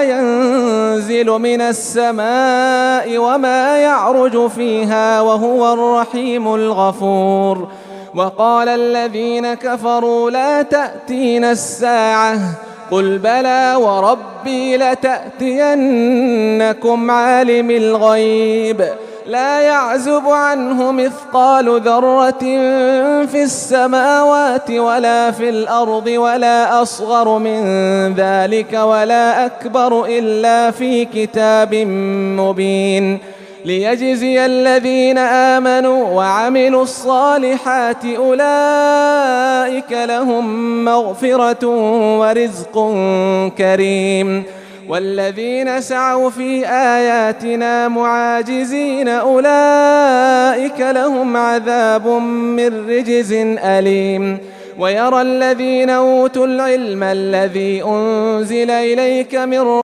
وما ينزل من السماء وما يعرج فيها وهو الرحيم الغفور. وقال الذين كفروا لا تأتينا الساعة قل بلى وربي لتأتينكم عالم الغيب لا يعزب عنه مثقال ذرة في السماوات ولا في الأرض ولا أصغر من ذلك ولا أكبر إلا في كتاب مبين ليجزي الذين آمنوا وعملوا الصالحات أولئك لهم مغفرة ورزق كريم. والذين سعوا في آياتنا معاجزين أولئك لهم عذاب من رجز أليم. ويرى الذين أوتوا العلم الذي أنزل إليك من